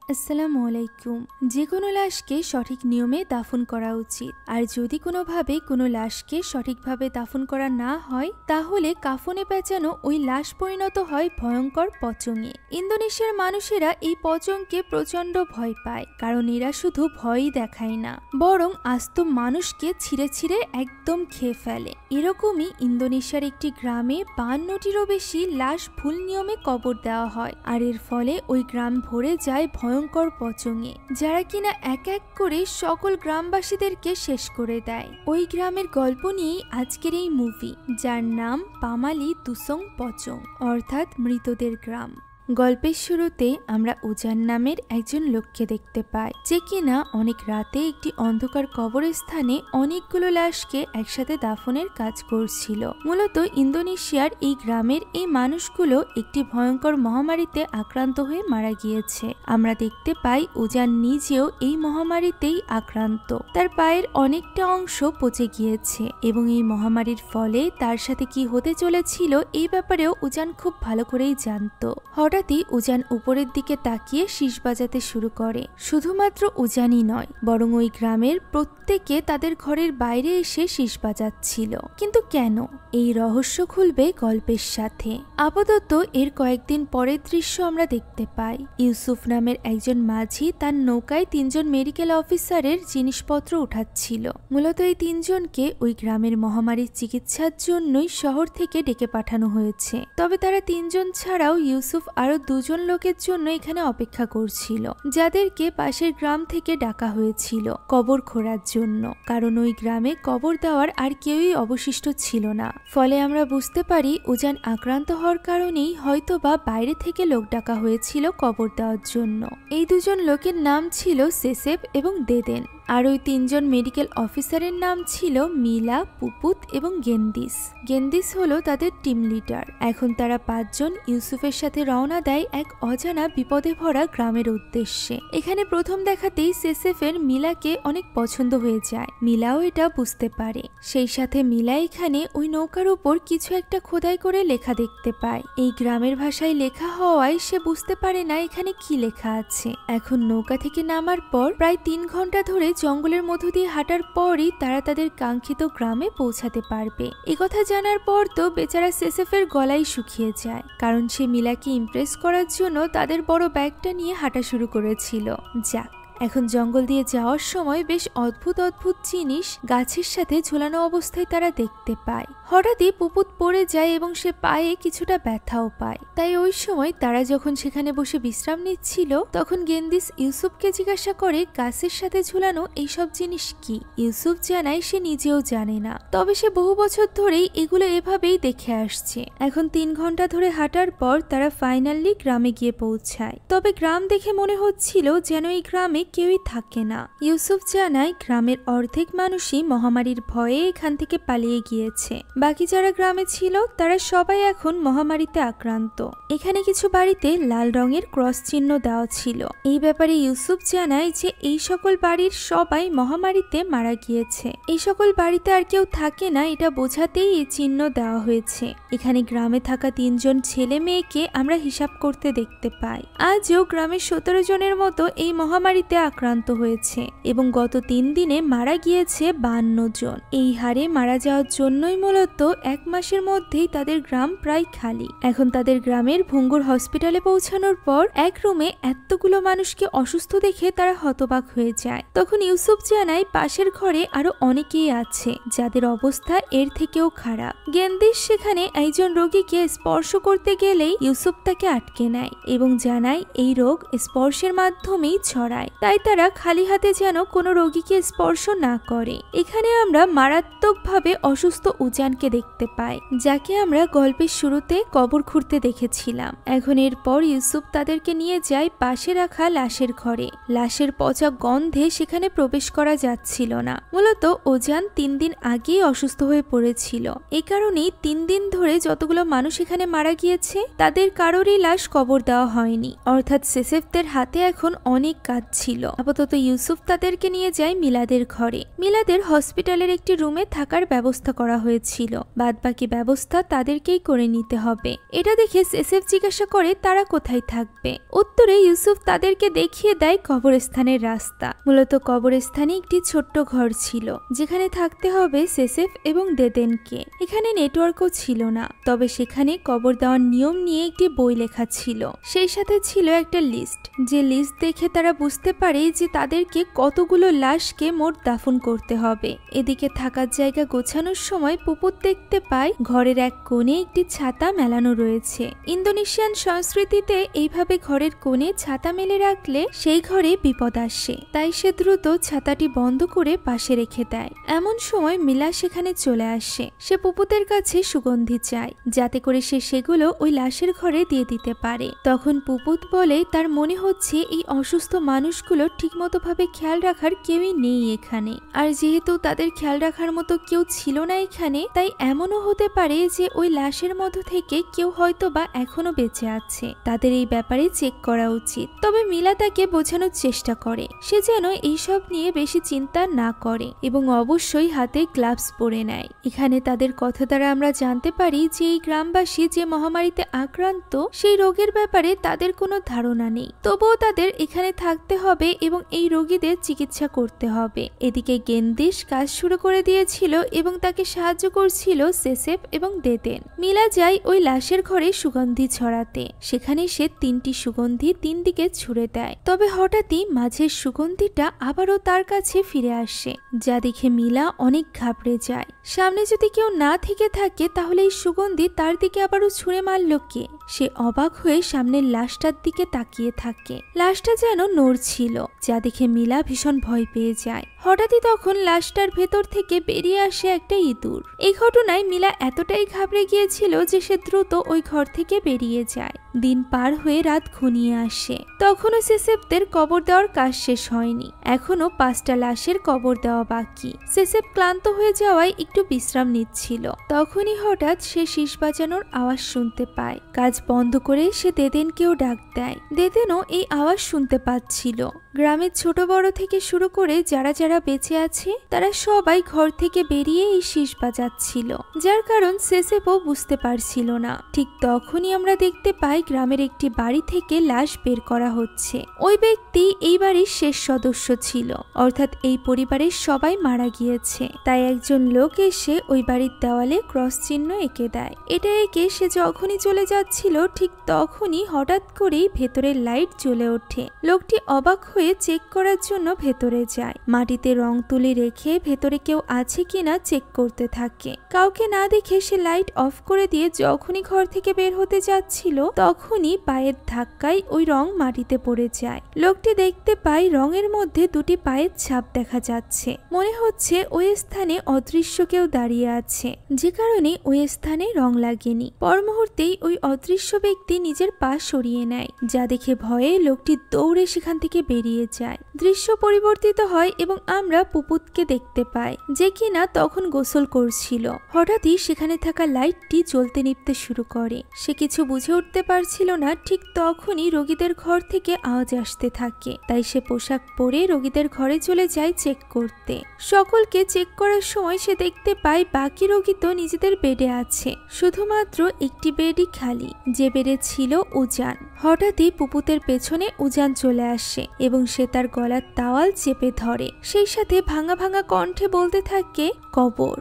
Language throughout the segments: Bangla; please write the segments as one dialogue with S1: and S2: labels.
S1: আসসালামু আলাইকুম। যে কোনো লাশকে সঠিক নিয়মে দাফন করা উচিত, আর যদি কোনোভাবে কোনো লাশকে সঠিকভাবে দাফন করা না হয় তাহলে কাফনে পেঁচানো ওই লাশ পরিণত হয় ভয়ঙ্কর পচঙে। ইন্দোনেশিয়ার মানুষেরা এই পচঙকে প্রচণ্ড ভয় পায়, কারণ এরা শুধু ভয়ই দেখায় না, বরং আস্ত মানুষকে ছিঁড়ে ছিঁড়ে একদম খেয়ে ফেলে। এরকমই ইন্দোনেশিয়ার একটি গ্রামে 52টিরও বেশি লাশ ভুল নিয়মে কবর দেওয়া হয়, আর এর ফলে ওই গ্রাম ভরে যায় ভয়ঙ্কর পচঙে, যারা কিনা এক এক করে সকল গ্রামবাসীদেরকে শেষ করে দেয়। ওই গ্রামের গল্প নিয়েই আজকের এই মুভি, যার নাম পামালি দুসং পচং, অর্থাৎ মৃতদের গ্রাম। গল্পের শুরুতে আমরা উজান নামের একজন লোককে দেখতে পাই, যে কিনা অনেক রাতে একটি অন্ধকার কবরস্থানে অনেকগুলো লাশকে একসাথে দাফনের কাজ করছিল। মূলত ইন্দোনেশিয়ার এই গ্রামের এই মানুষগুলো একটি ভয়ঙ্কর মহামারীতে আক্রান্ত হয়ে মারা গিয়েছে। আমরা দেখতে পাই উজান নিজেও এই মহামারীতেই আক্রান্ত, তার পায়ের অনেকটা অংশ পচে গিয়েছে এবং এই মহামারীর ফলে তার সাথে কি হতে চলেছিল এই ব্যাপারেও উজান খুব ভালো করেই জানতো। হঠাৎই উজান উপরের দিকে তাকিয়ে শীষ বাজাতে শুরু করে। শুধুমাত্র উজানই নয়, বরং ওই গ্রামের প্রত্যেকে তাদের ঘরের বাইরে এসে শীষ বাজাচ্ছিল। কিন্তু কেন? এই রহস্য খুলবে গল্পের সাথে। আপাতত এর কয়েকদিন পরের দৃশ্য আমরা দেখতে পাই। ইউসুফ নামের একজন মাঝি তার নৌকায় 3জন মেডিকেল অফিসারের জিনিসপত্র উঠাচ্ছিল। মূলত এই 3জনকে ওই গ্রামের মহামারীর চিকিৎসার জন্যই শহর থেকে ডেকে পাঠানো হয়েছে। তবে তারা 3জন ছাড়াও ইউসুফ আরো 2জন লোকের জন্য এখানে অপেক্ষা করছিল, যাদেরকে পাশের গ্রাম থেকে ডাকা হয়েছিল কবর খোঁড়ার জন্য, কারণ ওই গ্রামে কবর দেওয়ার আর কেউই অবশিষ্ট ছিল না। ফলে আমরা বুঝতে পারি উজান আক্রান্ত হওয়ার কারণেই হয়তোবা বাইরে থেকে লোক ডাকা হয়েছিল কবর দেওয়ার জন্য। এই 2জন লোকের নাম ছিল সেসেফ এবং দেদেন, আর ওই 3জন মেডিকেল অফিসারের নাম ছিল মিলা, পুপুত এবং গেন্দিস। গেন্দিস হলো তাদের টিম লিডার। এখন তারা 5জন ইউসুফের সাথে রওনা দেয় এক অজানা বিপদে ভরা গ্রামের উদ্দেশ্যে। এখানে প্রথম দেখাতেই সেসেফের মিলাকে অনেক পছন্দ হয়ে যায়। মিলাও এটা বুঝতে পারে। সেই সাথে মিলা এখানে ওই নৌকার উপর কিছু একটা খোদাই করে লেখা দেখতে পায়। এই গ্রামের ভাষায় লেখা হওয়ায় সে বুঝতে পারে না এখানে কি লেখা আছে। এখন নৌকা থেকে নামার পর প্রায় 3 ঘন্টা ধরে জঙ্গলের মধ্য দিয়ে হাঁটার পরই তারা তাদের কাঙ্ক্ষিত গ্রামে পৌঁছাতে পারবে। একথা জানার পর তো বেচারা সেসেফের গলাই শুকিয়ে যায়, কারণ সে মিলাকে ইমপ্রেস করার জন্য তাদের বড় ব্যাগটা নিয়ে হাঁটা শুরু করেছিল। যাক, এখন জঙ্গল দিয়ে যাওয়ার সময় বেশ অদ্ভুত অদ্ভুত জিনিস গাছের সাথে ঝোলানো অবস্থায় তারা দেখতে পায়। হঠাৎই পুপুত পড়ে যায় এবং সে পায়ে কিছুটা ব্যথাও পায়। তাই ওই সময় তারা যখন সেখানে বসে বিশ্রাম নিচ্ছিল, তখন গেন্দিস ইউসুফকে জিজ্ঞাসা করে গাছের সাথে ঝুলানো এইসব জিনিস কি। ইউসুফ জানায় সে নিজেও জানে না, তবে সে বহু বছর ধরেই এগুলো এভাবেই দেখে আসছে। এখন 3 ঘন্টা ধরে হাঁটার পর তারা ফাইনালি গ্রামে গিয়ে পৌঁছায়। তবে গ্রাম দেখে মনে হচ্ছিল যেন এই গ্রামে কেউই থাকে না। ইউসুফ জানায় গ্রামের অর্ধেক মানুষই মহামারীর ভয়ে এখান থেকে পালিয়ে গিয়েছে। বাকি যারা গ্রামে ছিল তারা সবাই এখন মহামারীতে আক্রান্ত। এখানে কিছু বাড়িতে লাল রঙের ক্রস চিহ্ন দেওয়া ছিল। এই ব্যাপারে ইউসুফ জানায় যে এই সকল বাড়ির সবাই মহামারীতে মারা গিয়েছে। এই সকল বাড়িতে আর কেউ থাকে না এটা বোঝাতেই এই চিহ্ন দেওয়া হয়েছে। এখানে গ্রামে থাকা 3জন ছেলে মেয়েকে আমরা হিসাব করতে দেখতে পাই। আজও গ্রামের 17 জনের মতো এই মহামারীতে আক্রান্ত হয়েছে এবং গত 3 দিনে মারা গিয়েছে 52 জন। এই হারে মারা যাওয়ার জন্যই মূলত 1 মাসের মধ্যেই তাদের গ্রাম প্রায় খালি। এখন তাদের গ্রামের ভঙ্গুর হসপিটালে পৌঁছানোর পর এক রুমে এতগুলো মানুষকে অসুস্থ দেখে তারা হতবাক হয়ে যায়। তখন ইউসুফ জানায় পাশের ঘরে আরো অনেকেই আছে যাদের অবস্থা এর থেকেও খারাপ। গেন্দিস সেখানে একজন রোগীকে স্পর্শ করতে গেলেই ইউসুফ তাকে আটকে নেয় এবং জানায় এই রোগ স্পর্শের মাধ্যমেই ছড়ায়, তাই তারা খালি হাতে যেন কোনো রোগীকে স্পর্শ না করে। এখানে আমরা মারাত্মকভাবে অসুস্থ উজানকে দেখতে পাই, যাকে আমরা গল্পের শুরুতে কবর খুঁড়তে দেখেছিলাম। এখন এরপর ইউসুফ তাদেরকে নিয়ে যায় পাশে রাখা লাশের ঘরে। লাশের পচা গন্ধে সেখানে প্রবেশ করা যাচ্ছিল না। মূলত উজান 3 দিন আগেই অসুস্থ হয়ে পড়েছিল। এই কারণেই 3 দিন ধরে যতগুলো মানুষ এখানে মারা গিয়েছে তাদের কারোরই লাশ কবর দেওয়া হয়নি। অর্থাৎ সেসেফদের হাতে এখন অনেক কাজ ছিল। ছিল। আপাতত ইউসুফ তাদেরকে নিয়ে যায় মিলাদের ঘরে। মিলাদের হসপিটালের একটি রুমে থাকার ব্যবস্থা করা হয়েছিল, বাদবাকি ব্যবস্থা তাদেরকেই করে নিতে হবে। এটা দেখে সেসেফ জিজ্ঞাসা করে তারা কোথায় থাকবে। উত্তরে ইউসুফ তাদেরকে দেখিয়ে দেয় কবরস্থানের রাস্তা। মূলত কবরস্থানে একটি ছোট্ট ঘর ছিল যেখানে থাকতে হবে সেসেফ এবং দেদেনকে। এখানে নেটওয়ার্কও ছিল না, তবে সেখানে কবর দেওয়ার নিয়ম নিয়ে একটি বই লেখা ছিল। সেই সাথে ছিল একটা লিস্ট, যে লিস্ট দেখে তারা বুঝতে পারে যে তাদেরকে কতগুলো লাশকে মোট দাফন করতে হবে। এদিকে থাকার জায়গা গোছানোর সময় পুপুত দেখতে পায় ঘরের এক কোণে একটি ছাতা মেলানো রয়েছে। ইন্দোনেশিয়ান সংস্কৃতিতে এইভাবে ঘরের কোণে ছাতা মেলে রাখলে সেই ঘরে বিপদ আসে, তাই সে দ্রুত ছাতাটি বন্ধ করে পাশে রেখে দেয়। এমন সময় মিলা সেখানে চলে আসে। সে পুপুতের কাছে সুগন্ধি চায় যাতে করে সে সেগুলো ওই লাশের ঘরে দিয়ে দিতে পারে। তখন পুপুত বলে তার মনে হচ্ছে এই অসুস্থ মানুষগুলো ঠিকমতো ভাবে খেয়াল রাখার কেউই নেই এখানে, আর যেহেতু তাদের খেয়াল রাখার মতো কেউ ছিল না এখানে, তাই এমনও হতে পারে যে ওই লাশের মধ্য থেকে কেউ হয়তো বা এখনো বেঁচে আছে। তাদের এই ব্যাপারে চেক করা উচিত। তবে মিলা তাকে বোঝানোর চেষ্টা করে সে যেন এইসব নিয়ে বেশি চিন্তা না করে এবং অবশ্যই হাতে গ্লাভস পরে নেয়। এখানে তাদের কথা দ্বারা আমরা জানতে পারি যে এই গ্রামবাসী যে মহামারীতে আক্রান্ত সেই রোগের ব্যাপারে তাদের কোনো ধারণা নেই, তবুও তাদের এখানে থাকতে হবে এবং এই রোগীদের চিকিৎসা করতে হবে। এদিকে গেন্দিশ কাজ শুরু করে দিয়েছিল এবং তাকে সাহায্য করছিল সেসেফ এবং দেদেন। মিলা যায় ওই লাশের ঘরে সুগন্ধি ছড়াতে। সেখানে সে 3টি সুগন্ধি 3 দিকে ছুড়ে দেয়, তবে হঠাৎই মাঝের সুগন্ধিটা আবারও তার কাছে ফিরে আসে, যা দেখে মিলা অনেক ঘাবড়ে যায়। সামনে যদি কেউ না থেকে থাকে তাহলে এই সুগন্ধি তার দিকে আবারও ছুঁড়ে মারল কে? সে অবাক হয়ে সামনের লাশটার দিকে তাকিয়ে থাকে। লাশটা যেন নড়ছিল, যা দেখে মিলা ভীষণ ভয় পেয়ে যায়। হঠাৎই তখন লাশটার ভেতর থেকে বেরিয়ে আসে একটা ইঁদুর। এই ঘটনায় মিলা এতটাই ঘাবড়ে গিয়েছিল যে সে দ্রুত ওই ঘর থেকে বেরিয়ে যায়। দিন পার হয়ে রাত ঘনিয়ে আসে। তখনও সেসেফদের কবর দেওয়ার কাজ শেষ হয়নি, এখনো 5টা লাশের কবর দেওয়া বাকি। সেসেফ ক্লান্ত হয়ে যাওয়ায় একটু বিশ্রাম নিচ্ছিল। তখনই হঠাৎ সে শীষ বাজানোর আওয়াজ শুনতে পায়। কাজ বন্ধ করে সে দেদেনকেও ডাক দেয়। দেদেনও এই আওয়াজ শুনতে পাচ্ছিল। গ্রামের ছোট বড় থেকে শুরু করে যারা যারা বেঁচে আছে তারা সবাই ঘর থেকে বেরিয়ে এই শীষ বাজাচ্ছিল, যার কারণ সেসেফও বুঝতে পারছিল না। ঠিক তখনই আমরা দেখতে পাই গ্রামের একটি বাড়ি থেকে লাশ বের করা হচ্ছে। ওই ব্যক্তি এই বাড়ির শেষ সদস্য ছিল, অর্থাৎ এই পরিবারের সবাই মারা গিয়েছে। তাই একজন লোক এসে ওই বাড়ির দেওয়ালে ক্রস চিহ্ন এঁকে দেয়। এটা এঁকে সে যখনই চলে যাচ্ছিল ঠিক তখনই হঠাৎ করেই ভেতরের লাইট জ্বলে ওঠে। লোকটি অবাক হয়ে চেক করার জন্য ভেতরে যায়। মাটিতে রং তুলি রেখে ভেতরে কেউ আছে কিনা চেক করতে থাকে। কাউকে না দেখে সে লাইট অফ করে দিয়ে যখনই ঘর থেকে বের হতে যাচ্ছিল তখনই পায়ের ধাক্কায় ওই রং মাটিতে পড়ে যায়। লোকটি দেখতে পায় রঙের মধ্যে 2টি পায়ের ছাপ দেখা যাচ্ছে। মনে হচ্ছে ওই স্থানে অদৃশ্য কেউ দাঁড়িয়ে আছে, যে কারণে ওই স্থানে রং লাগেনি। পর মুহূর্তেই ওই অদৃশ্য ব্যক্তি নিজের পা সরিয়ে নেয়, যা দেখে ভয়ে লোকটি দৌড়ে সেখান থেকে বেরিয়ে যায়। দৃশ্য পরিবর্তিত হয় এবং আমরা পুপুতকে দেখতে পাই, যে কিনা তখন গোসল করছিল। হঠাৎই সেখানে থাকা লাইটটি জ্বলতে নিভতে শুরু করে। সে কিছু বুঝে উঠতে পারছিল না। ঠিক তখনই রোগীদের ঘর থেকে আওয়াজ আসতে থাকে, তাই সে পোশাক পরে রোগীদের ঘরে চলে যায় চেক করতে। সকলকে চেক করার সময় সে দেখতে পায় বাকি রোগী তো নিজেদের বেডে আছে, শুধুমাত্র একটি বেডই খালি, যে বেডে ছিল উজান। হঠাৎই পুপুতের পেছনে উজান চলে আসে এবং সে তার গলার তাওয়াল চেপে ধরে। সেই সাথে ভাঙা ভাঙা কণ্ঠে বলতে থাকে, কবর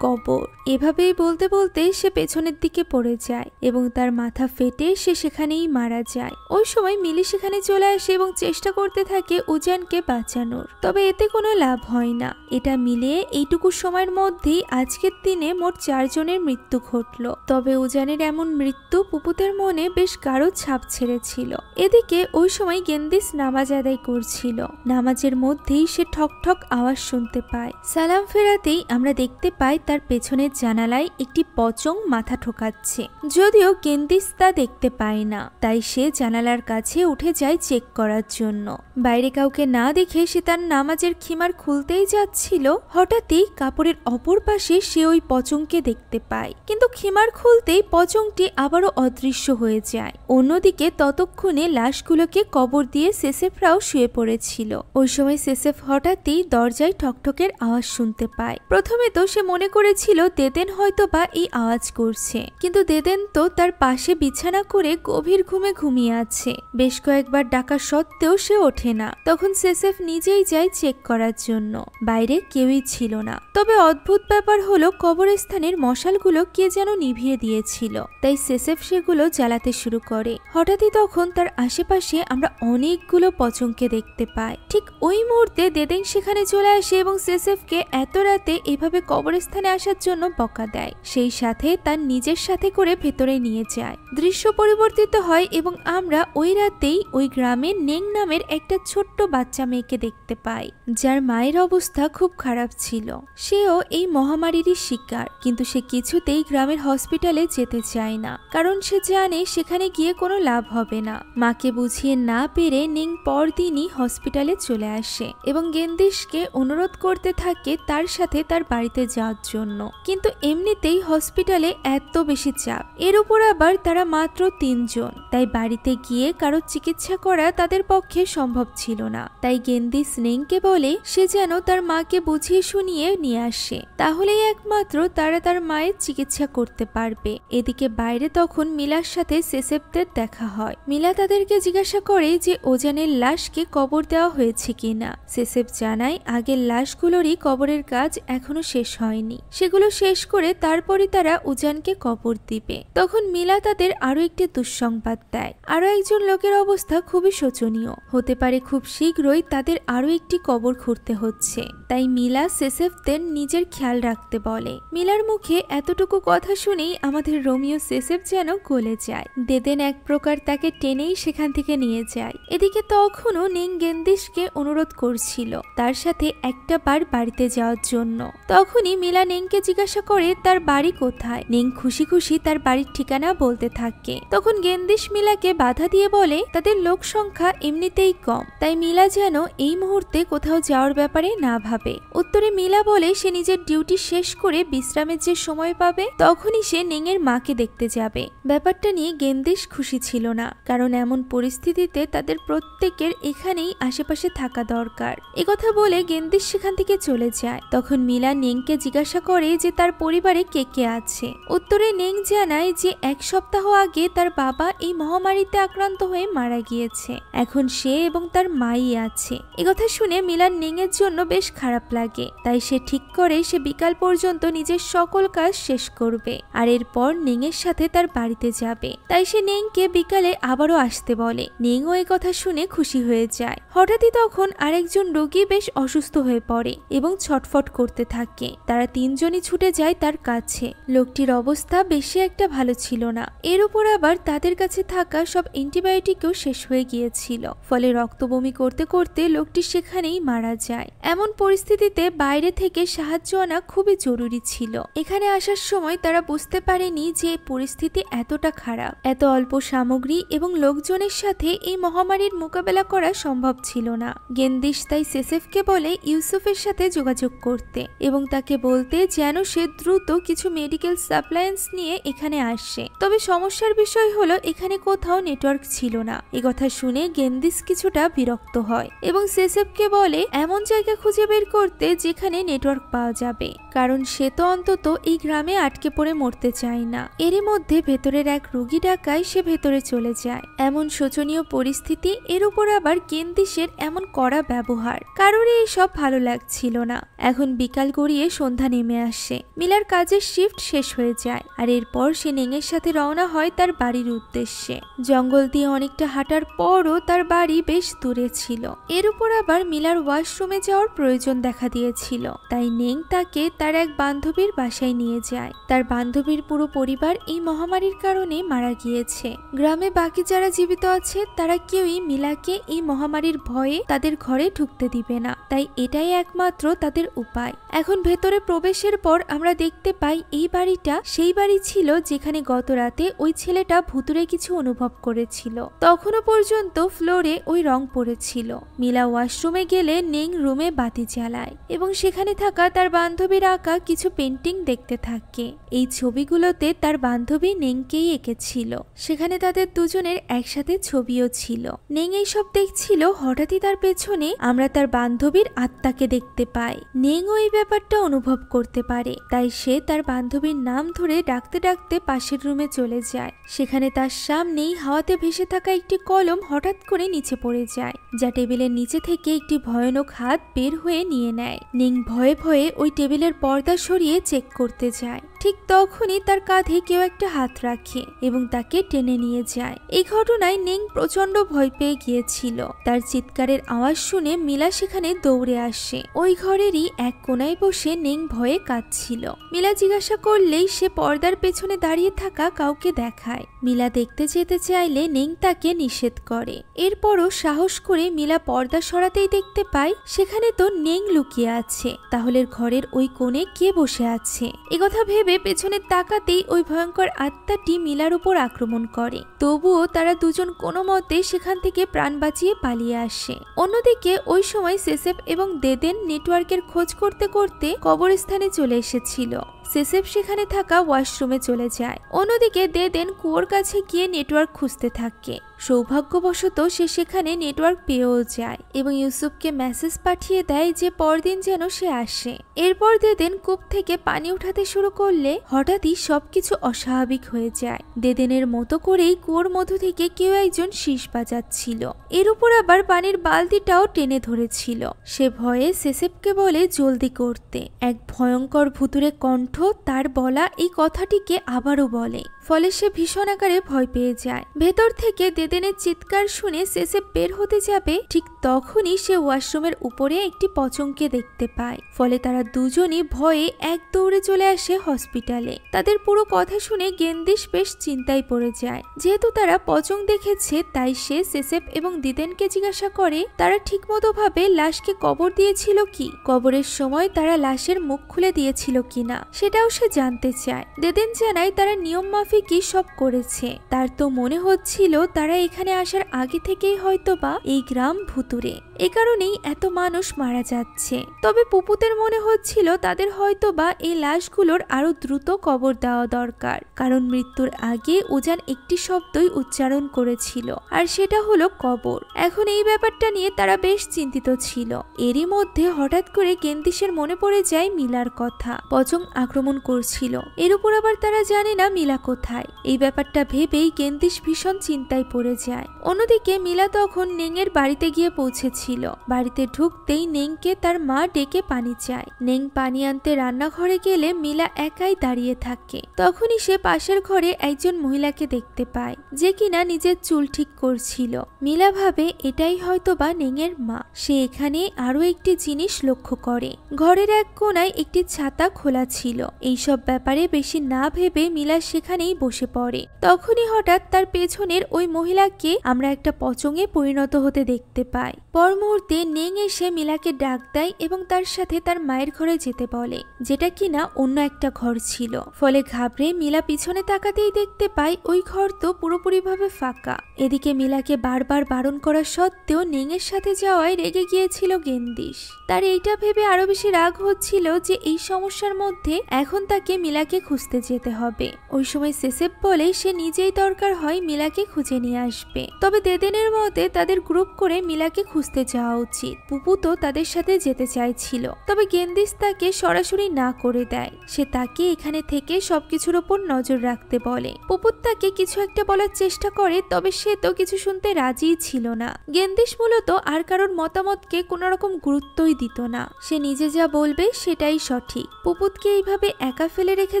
S1: কবর। এভাবেই বলতে বলতে সে পেছনের দিকে পড়ে যায় এবং তার মাথা ফেটে সে সেখানেই মারা যায়। ওই সময় মিলি সেখানে চলে আসে এবং চেষ্টা করতে থাকে উজানকে বাঁচানোর, তবে এতে কোনো লাভ হয় না। এটা মিলিয়ে এইটুকু সময়ের মধ্যেই আজকের দিনে মোট 4 জনের মৃত্যু ঘটল। তবে উজানের এমন মৃত্যু পুপুতের মনে বেশ গাঢ় ছাপ ছেড়েছিল। এদিকে ওই সময় গেন্দিস নামাজ আদায় করছিল। নামাজের মধ্যেই সে ঠক ঠক আওয়াজ শুনতে পায়। সালাম ফেরাতেই আমরা দেখতে পাই তার পেছনের জানালায় একটি পচং মাথা ঠোকাচ্ছে। যদিও গেন্দিস তা দেখতে পায় না, তাই সে জানালার কাছে উঠে যায় চেক করার জন্য। বাইরে কাউকে না দেখে সে তার নামাজের খিমার খুলতেই যাচ্ছিল, হঠাৎই কাপড়ের অপর পাশে সে ওই পচংকে দেখতে পায়। কিন্তু খিমার খুলতেই পচংটি আবারও অদৃশ্য হয়ে যায়। অন্যদিকে ততক্ষণে লাশগুলোকে কবর দিয়ে সেসেফরাও শুয়ে পড়েছিল। ওই সময় সেসেফ হঠাৎই দরজায় ঠকঠকের আওয়াজ শুনতে পায়। প্রথমে তো সে মনে করেছিল দেদেন হয়তো বা এই আওয়াজ করছে, কিন্তু দেদেন তো তার পাশে বিছানা করে গভীর ঘুমে ঘুমিয়ে আছে। বেশ কয়েকবার ডাকা সত্ত্বেও সে ওঠে না। তখন সেসেফ নিজেই যায় চেক করার জন্য। বাইরে কেউই ছিল না। তবে অদ্ভুত ব্যাপার হলো কবরস্থানের মশালগুলো কে যেন নিভিয়ে দিয়েছিল, তাই সেসেফ সেগুলো জ্বালাতে শুরু করে। হঠাৎই তখন তার আশেপাশে আমরা অনেকগুলো পচংকে দেখতে পাই। ঠিক ওই মুহূর্তে দেদেন সেখানে চলে আসে এবং সেসেফকে এত রাতে এভাবে কবরস্থানে আসার জন্য বকা দেয়। সেই সাথে তার নিজের সাথে করে ভেতরে নিয়ে যায়। দৃশ্য পরিবর্তিত হয় এবং আমরা ওই রাতেই ওই গ্রামে নেং নামের একটা ছোট্ট বাচ্চা মেয়েকে দেখতে পাই, যার মায়ের অবস্থা খুব খারাপ ছিল। সেও এই মহামারীরই শিকার, কিন্তু সে কিছুতেই গ্রামের হসপিটালে যেতে চায় না, কারণ সে জানে সেখানে গিয়ে কোনো লাভ হবে না। মাকে বুঝিয়ে না পেরে নেং পরদিনই হসপিটালে চলে আসে এবং গেন্দিসকে অনুরোধ করতে থাকে তার সাথে তার বাড়িতে যাওয়ার জন্য। কিন্তু এমনিতেই হসপিটালে এত বেশি চাপ, এর উপর আবার তারা মাত্র 3 জন, তাই বাড়িতে গিয়ে কারো চিকিৎসা করা তাদের পক্ষে সম্ভব ছিল না। তাই গেন্দিস নেংকে বলে সে যেন তার মাকে বুঝিয়ে শুনিয়ে নিয়ে আসে, তাহলেই একমাত্র তারা তার মায়ের চিকিৎসা করতে পারবে। এদিকে বাইরে তখন মিলার সাথে সেসেফদের দেখা হয়। মিলা তাদেরকে জিজ্ঞাসা করে যে ওজানের লাশকে কবর দেওয়া হয়েছে কিনা। সেসেফ জানায় আগের লাশগুলোরই কবরের কাজ এখনো শেষ হয়নি, সেগুলো শেষ করে তারপরে তারা উজানকে কবর দিবে। তখন মিলা তাদের আরো একটি দুঃসংবাদ দেয়, আরো একজন লোকের অবস্থা খুবই শোচনীয়, হতে পারে খুব শীঘ্রই তাদের আরো একটি কবর খুঁড়তে হচ্ছে। তাই মিলা সেসেফদের নিজের খেয়াল রাখতে বলে। মিলার মুখে এতটুকু কথা শুনেই আমাদের রোমিও সেসেফ যেন গলে যায়। দেদেন এক প্রকার তাকে টেনেই সেখান থেকে নিয়ে যায়। এদিকে তখনও নেং গেন্দিসকে অনুরোধ করছিল তার সাথে একটা বার বাড়িতে যাওয়ার জন্য। তখনই মিলা নেংকে জিজ্ঞাসা করে তার বাড়ি কোথায়। নেং খুশি খুশি তার বাড়ির ঠিকানা বলতে থাকে। তখন গেন্দিস মিলাকে বাধা দিয়ে বলে তাদের লোক সংখ্যা এমনিতেই কম, তাই মিলা যেন এই মুহূর্তে কোথাও যাওয়ার ব্যাপারে না ভাবে। উত্তরে মিলা বলে সে নিজের ডিউটি শেষ করে বিশ্রামের যে সময় পাবে তখনই সে নেং এর মাকে দেখতে যাবে। ব্যাপারটা নিয়ে গেন্দিস খুশি ছিল না, কারণ এমন পরিস্থিতিতে তাদের প্রত্যেকের এখানেই আশেপাশে থাকা দরকার। একথা বলে গেন্দিস সেখান থেকে চলে যায়। তখন মিলা নেংকে জিজ্ঞাসা করে যে তার পরিবারে কে কে আছে। উত্তরে নেং জানায় যে 1 সপ্তাহ আগে তার বাবা এই মহামারীতে আক্রান্ত হয়ে মারা গিয়েছে, এখন সে এবং তার মাই আছে। একথা শুনে মিলার নেং এর জন্য বেশ খারাপ লাগে, তাই সে ঠিক করে সে বিকাল পর্যন্ত নিজের সকল কাজ শেষ করবে আর এরপর নেং এর সাথে তার বাড়িতে যাবে। তাই সে নেংকে বিকালে আবারও আসতে বলে। নেংও এই কথা শুনে খুশি হয়ে যায়। হঠাৎই তখন আরেকজন রোগী বেশ অসুস্থ হয়ে পড়ে এবং ছটফট করতে থাকে। তারা 3 জনই ছুটে যায় তার কাছে। লোকটির অবস্থা বেশি একটা ভালো ছিল না, এর উপর আবার তাদের কাছে থাকা সব অ্যান্টিবায়োটিকও শেষ হয়ে গিয়েছিল, ফলে রক্ত বমি করতে করতে লোকটি সেখানেই মারা যায়। এমন পরিস্থিতিতে বাইরে থেকে সাহায্য আনা খুবই জরুরি ছিল। এখানে আসার সময় তারা বুঝতে পারেনি যে পরিস্থিতি এতটা খারাপ। এত অল্প সামগ্রী এবং লোকজনের সাথে এই মহামারীর মোকাবেলা করা সম্ভব ছিল না। গেন্দিস তাই সেসেফকে বলে ইউসুফের সাথে যোগাযোগ করতে এবং তাকে বলতে যেন সে দ্রুত কিছু মেডিকেল সাপ্লায়েন্স নিয়ে এখানে আসে। তবে সমস্যার বিষয় হলো এখানে কোথাও নেটওয়ার্ক ছিল না। এই কথা শুনে গেন্দিস কিছুটা বিরক্ত হয় এবং সেসেফকে বলে এমন জায়গা খুঁজে বের করতে যেখানে নেটওয়ার্ক পাওয়া যাবে, কারণ সে তো অন্তত এই গ্রামে আটকে পড়ে মরতে চায় না। এরই মধ্যে ভেতরের এক রোগী ডাকায় সে ভেতরে চলে যায়। এমন শোচনীয় পরিস্থিতি, এর উপর আবার গেন্দিসের এমন কড়া ব্যবহার, কারোরই এসব ভালো লাগছিল না। এখন বিকাল গড়িয়ে সন্ধ্যা নেমে আসে। মিলার কাজের শিফট শেষ হয়ে যায় আর এরপর সে নেংয়ের সাথে রওনা হয় তার বাড়ির উদ্দেশ্যে। জঙ্গল দিয়ে অনেকটা হাঁটার পরও তার বাড়ি বেশ দূরে ছিল। এর উপর আবার মিলার ওয়াশরুমে যাওয়ার প্রয়োজন দেখা দিয়েছিল, তাই নেং তাকে তার এক বান্ধবীর বাসায় নিয়ে যায়। তার বান্ধবীর পুরো পরিবার এই মহামারীর কারণে মারা গিয়েছে। গ্রামে বাকি যারা জীবিত আছে তারা কেউই মিলাকে এই মহামারীর ভয়ে তাদের ঘরে ঢুকতে দিবে না, তাই এটাই একমাত্র তাদের উপায়। এখন ভেতরে প্রবেশ মাসের পর আমরা দেখতে পাই এই বাড়িটা সেই বাড়ি ছিল যেখানে গত রাতে ওই ছেলেটা ভুতুরে কিছু অনুভব করেছিল। তখনও পর্যন্ত ফ্লোরে ওই রং পড়েছিল। মিলা ওয়াশরুমে গেলে নেং রুমে বাতি জ্বালায় এবং সেখানে থাকা তার বান্ধবীর আঁকা কিছু পেন্টিং দেখতে থাকে। এই ছবিগুলোতে তার বান্ধবী নেংকেই এঁকেছিল। সেখানে তাদের দুজনের একসাথে ছবিও ছিল। নেং এইসব দেখছিল, হঠাৎই তার পেছনে আমরা তার বান্ধবীর আত্মাকে দেখতে পাই। নেংও এই ব্যাপারটা অনুভব করতে পারে, তাই সে তার বান্ধবীর নাম ধরে ডাকতে ডাকতে পাশের রুমে চলে যায়। সেখানে তার সামনেই হাওয়াতে ভেসে থাকা একটি কলম হঠাৎ করে নিচে পড়ে যায়, যা টেবিলের নিচে থেকে একটি ভয়ানক হাত বের হয়ে নিয়ে নেয়। নেং ভয়ে ভয়ে ওই টেবিলের পর্দা সরিয়ে চেক করতে যায়। ঠিক তখনই তার কাঁধে কেউ একটা হাত রাখে এবং তাকে টেনে নিয়ে যায়। এই ঘটনায় নেং প্রচন্ড ভয় পেয়ে গিয়েছিল। তার চিৎকারের আওয়াজ শুনে মিলা সেখানে দৌড়ে আসে। ওই ঘরেরই এক কোনায় বসে নেং ভয়ে কাঁদছিল। মিলা জিজ্ঞাসা করলেই সে পর্দার পেছনে দাঁড়িয়ে থাকা কাউকে দেখায়। মিলা দেখতে যেতে চাইলে নেং তাকে নিষেধ করে। এরপরও সাহস করে মিলা পর্দা সরাতেই দেখতে পায় সেখানে তো নেং লুকিয়ে আছে। তাহলে ঘরের ওই কোণে কে বসে আছে? একথা ভেবে পেছনে তাকাতেই ওই ভয়ঙ্কর আত্মাটি মিলার উপর আক্রমণ করে। তবুও তারা দুজন কোনো মতে সেখান থেকে প্রাণ বাঁচিয়ে পালিয়ে আসে। অন্যদিকে ওই সময় সেসেপ এবং দেদেন নেটওয়ার্কের খোঁজ করতে করতে কবরস্থানে চলে এসেছিল। সেসেপ সেখানে থাকা ওয়াশরুমে চলে যায়। অন্যদিকে দেদেন কুয়োর কাছে গিয়ে নেটওয়ার্ক খুঁজতে থাকে। সৌভাগ্যবশত সে সেখানে নেটওয়ার্ক পেয়েও যায় এবং ইউসুফকে মেসেজ পাঠিয়ে দেয় যে পরদিন যেন সে আসে। এরপর দেদেন কূপ থেকে পানি উঠাতে শুরু করলে হঠাৎই সবকিছু অস্বাভাবিক হয়ে যায়। দেদেনের মতো করেই কুয়োর মধ্য থেকে কেউ একজন শীষ বাজাচ্ছিল। এর উপর আবার পানির বালতিটাও টেনে ধরেছিল। সে ভয়ে সেসেপকে বলে জলদি করতে। এক ভয়ঙ্কর ভুতুরে কণ্ঠ তার বলা এই কথাটিকে আবারও বলে, ফলে সে ভীষণ আকারে ভয় পেয়ে যায়। ভেতর থেকে দেদেনের চিৎকার শুনে সেসেপ বের হতে যাবে, ঠিক তখনই সে ওয়াশরুমের উপরে একটি পচংকে দেখতে পায়। ফলে তারা দুজনই ভয়ে এক দৌড়ে চলে আসে হসপিটালে। তাদের পুরো কথা শুনে গেন্দিশ বেশ চিন্তায় পড়ে যায়। যেহেতু তারা পচং দেখেছে, তাই সে সেসেপ এবং দিদেনকে জিজ্ঞাসা করে তারা ঠিকমতো ভাবে লাশকে কবর দিয়েছিল কি, কবরের সময় তারা লাশের মুখ খুলে দিয়েছিল কিনা সেটাও সে জানতে চায়। দেদেন জানায় তারা নিয়ম মাফিকই সব করেছে। তার তো মনে হচ্ছিল তারা এখানে আসার আগে থেকেই হয়তোবা এই গ্রাম ভুতুরে, এ কারণেই এত মানুষ মারা যাচ্ছে। তবে পুপুতের মনে হচ্ছিল তাদের হয়তোবা এই লাশগুলোর আরো দ্রুত কবর দেওয়া দরকার, কারণ মৃত্যুর আগে উজান একটি শব্দই উচ্চারণ করেছিল, আর সেটা হলো কবর। এখন এই ব্যাপারটা নিয়ে তারা বেশ চিন্তিত ছিল। এরই মধ্যে হঠাৎ করে গেন্দিশের মনে পড়ে যায় মিলার কথা। পচং আক্রমণ করছিল, এর উপর আবার তারা জানে না মিলা কোথায়। এই ব্যাপারটা ভেবেই গেন্দিশ ভীষণ চিন্তায় পড়ে যায়। অন্যদিকে মিলা তখন নেংয়ের বাড়িতে গিয়ে পৌঁছেছিল। বাড়িতে ঢুকতেই নেংকে তার মা ডেকে পানি চায়। নেং পানি আনতে রান্নাঘরে গেলে মিলা একাই দাঁড়িয়ে থাকে। তখনই সে পাশের ঘরে একজন মহিলাকে দেখতে পায়, যে কিনা নিজের চুল ঠিক করছিল। মিলা ভাবে এটাই হয়তোবা নেংয়ের মা। সে এখানে আরো একটি জিনিস লক্ষ্য করে, ঘরের এক কোনায় একটি ছাতা খোলা ছিল। এইসব ব্যাপারে বেশি না ভেবে মিলা সেখানেই বসে পড়ে। তখনই হঠাৎ তার পেছনের ওই মহিলাকে আমরা একটা পচঙে পরিণত হতে দেখতে পাই। পর মুহূর্তে নেং এসে মিলাকে ডাক দেয় এবং তার সাথে তার মায়ের ঘরে যেতে বলে, যেটা কিনা অন্য একটা ঘর ছিল। ফলে ঘাবড়ে মিলা পিছনে তাকাতেই দেখতে পাই ওই ঘর তো পুরোপুরিভাবে ফাঁকা। এদিকে মিলাকে বারবার বারণ করা সত্ত্বেও নেং এর সাথে যাওয়ায় রেগে গিয়েছিল গেন্দিশ। তার এইটা ভেবে আরো বেশি রাগ হচ্ছিল যে এই সমস্যার মধ্যে এখন তাকে মিলাকে খুঁজতে যেতে হবে। ওই সময় সেসেপ বলে সে নিজেই দরকার হয় মিলাকে খুঁজে নিয়ে আসবে। তবে দেদেনের মতে তাদের গ্রুপ করে মিলাকে খুঁজতে যাওয়া উচিত। পুপু তো তাদের সাথে যেতে চাইছিল, তবে গেন্দিশ তাকে সরাসরি না করে দেয়। সে তাকে এখানে থেকে সবকিছুর ওপর নজর রাখতে বলে। পুপু তাকে কিছু একটা বলার চেষ্টা করে, তবে সে তো কিছু শুনতে রাজিই ছিল না। গেন্দিশ মূলত আর কারোর মতামতকে কোনো রকম গুরুত্বই দিত না। সে নিজে যা বলবে সেটাই সঠিক। পুপুতকে এইভাবে একা ফেলে রেখে